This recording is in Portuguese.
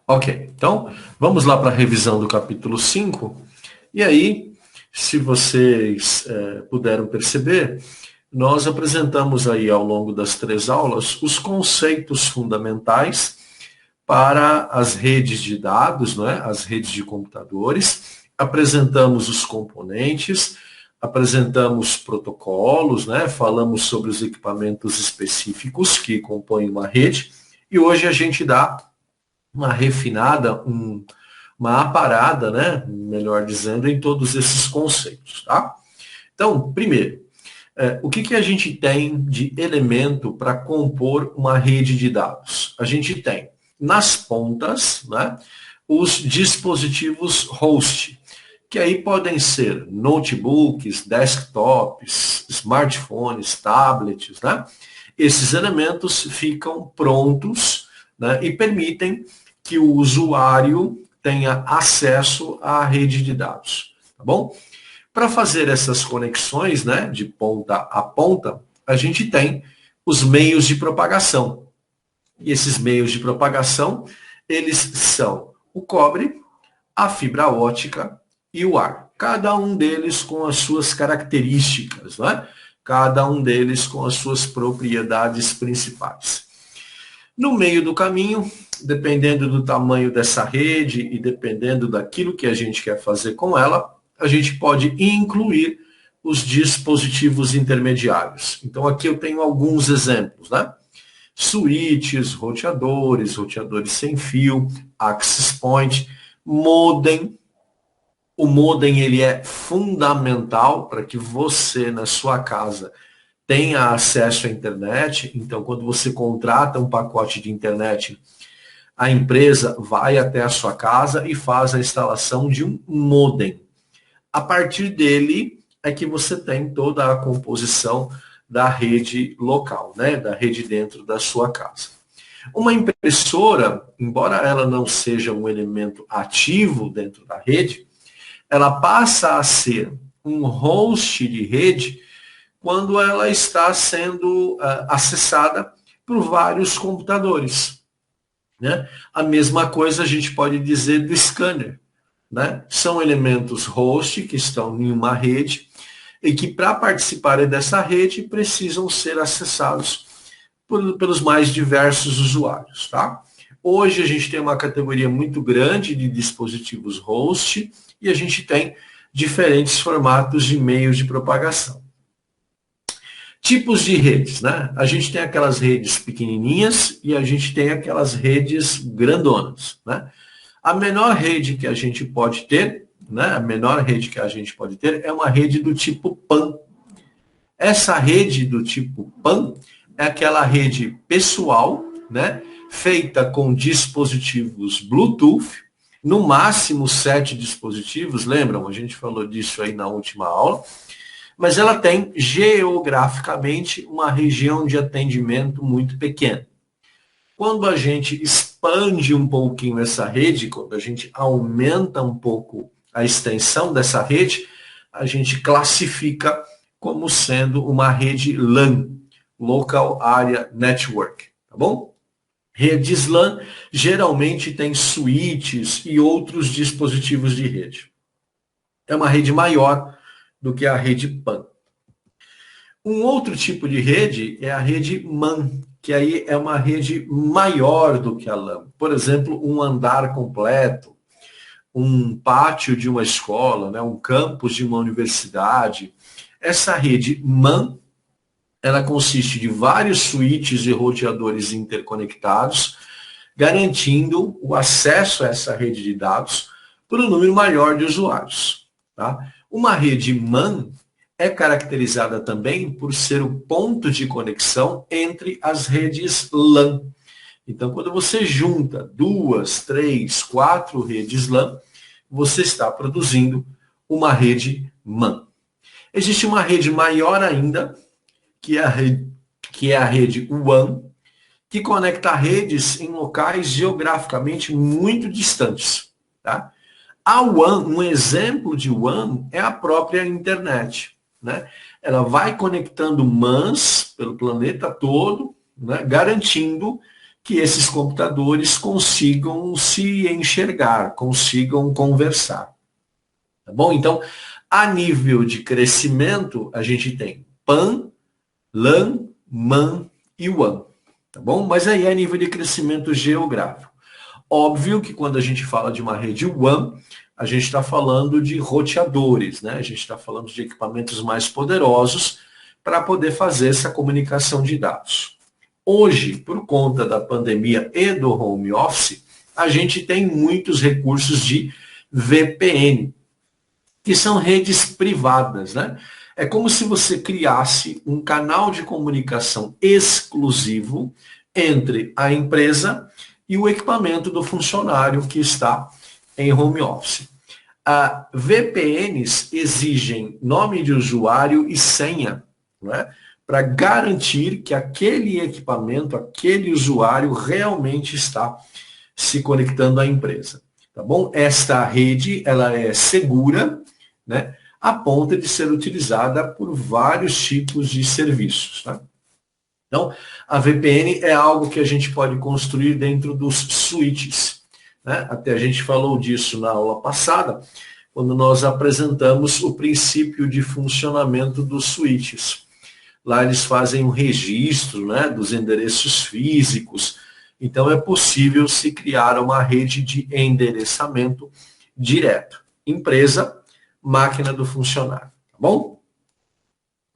Ok, então vamos lá para a revisão do capítulo 5. E aí, se vocês puderam perceber, nós apresentamos aí ao longo das 3 aulas os conceitos fundamentais para as redes de dados, né, as redes de computadores, apresentamos os componentes, apresentamos protocolos, né, falamos sobre os equipamentos específicos que compõem uma rede, e hoje a gente dá uma refinada, uma aparada, né, melhor dizendo, em todos esses conceitos. Tá? Então, primeiro, o que a gente tem de elemento para compor uma rede de dados? A gente tem, nas pontas, né, os dispositivos host, que aí podem ser notebooks, desktops, smartphones, tablets, né? Esses elementos ficam prontos, né, e permitem que o usuário tenha acesso à rede de dados, tá bom? Para fazer essas conexões, né, de ponta a ponta, a gente tem os meios de propagação. E esses meios de propagação, eles são o cobre, a fibra ótica e o ar. Cada um deles com as suas características, né? Cada um deles com as suas propriedades principais. No meio do caminho, dependendo do tamanho dessa rede e dependendo daquilo que a gente quer fazer com ela, a gente pode incluir os dispositivos intermediários. Então aqui eu tenho alguns exemplos, né? Switches, roteadores sem fio, access point, modem. O modem ele é fundamental para que você na sua casa tenha acesso à internet. Então, quando você contrata um pacote de internet, a empresa vai até a sua casa e faz a instalação de um modem. A partir dele é que você tem toda a composição da rede local, né? Da rede dentro da sua casa. Uma impressora, embora ela não seja um elemento ativo dentro da rede, ela passa a ser um host de rede quando ela está sendo acessada por vários computadores. Né? A mesma coisa a gente pode dizer do scanner. Né? São elementos host que estão em uma rede e que, para participarem dessa rede, precisam ser acessados pelos mais diversos usuários. Tá? Hoje a gente tem uma categoria muito grande de dispositivos host e a gente tem diferentes formatos de meios de propagação. Tipos de redes, né? A gente tem aquelas redes pequenininhas e a gente tem aquelas redes grandonas, né? A menor rede que a gente pode ter, né? A menor rede que a gente pode ter é uma rede do tipo PAN. Essa rede do tipo PAN é aquela rede pessoal, né? Feita com dispositivos Bluetooth, no máximo 7 dispositivos, lembram? A gente falou disso aí na última aula. Mas ela tem geograficamente uma região de atendimento muito pequena. Quando a gente expande um pouquinho essa rede, quando a gente aumenta um pouco a extensão dessa rede, a gente classifica como sendo uma rede LAN, Local Area Network, tá bom? Redes LAN geralmente tem switches e outros dispositivos de rede. É uma rede maior do que a rede PAN. Um outro tipo de rede é a rede MAN, que aí é uma rede maior do que a LAN. Por exemplo, um andar completo, um pátio de uma escola, né, um campus de uma universidade. Essa rede MAN, ela consiste de vários switches e roteadores interconectados, garantindo o acesso a essa rede de dados por um número maior de usuários. Tá? Uma rede MAN é caracterizada também por ser o ponto de conexão entre as redes LAN. Então, quando você junta 2, 3, 4 redes LAN, você está produzindo uma rede MAN. Existe uma rede maior ainda, que é a rede WAN, que conecta redes em locais geograficamente muito distantes. Tá? A WAN, um exemplo de WAN, é a própria internet. Né? Ela vai conectando mãos pelo planeta todo, né? Garantindo que esses computadores consigam se enxergar, consigam conversar. Tá bom? Então, a nível de crescimento, a gente tem PAN, LAN, MAN e WAN. Tá bom? Mas aí é a nível de crescimento geográfico. Óbvio que quando a gente fala de uma rede WAN, a gente está falando de roteadores, né? A gente está falando de equipamentos mais poderosos para poder fazer essa comunicação de dados. Hoje, por conta da pandemia e do home office, a gente tem muitos recursos de VPN, que são redes privadas, né? É como se você criasse um canal de comunicação exclusivo entre a empresa e o equipamento do funcionário que está em home office. VPNs exigem nome de usuário e senha, né, para garantir que aquele equipamento, aquele usuário realmente está se conectando à empresa. Tá bom? Esta rede, ela é segura, né, a ponto de ser utilizada por vários tipos de serviços. Tá? Então, a VPN é algo que a gente pode construir dentro dos switches. Né? Até a gente falou disso na aula passada, quando nós apresentamos o princípio de funcionamento dos switches. Lá eles fazem um registro, né, dos endereços físicos. Então, é possível se criar uma rede de endereçamento direto. Empresa, máquina do funcionário. Tá bom?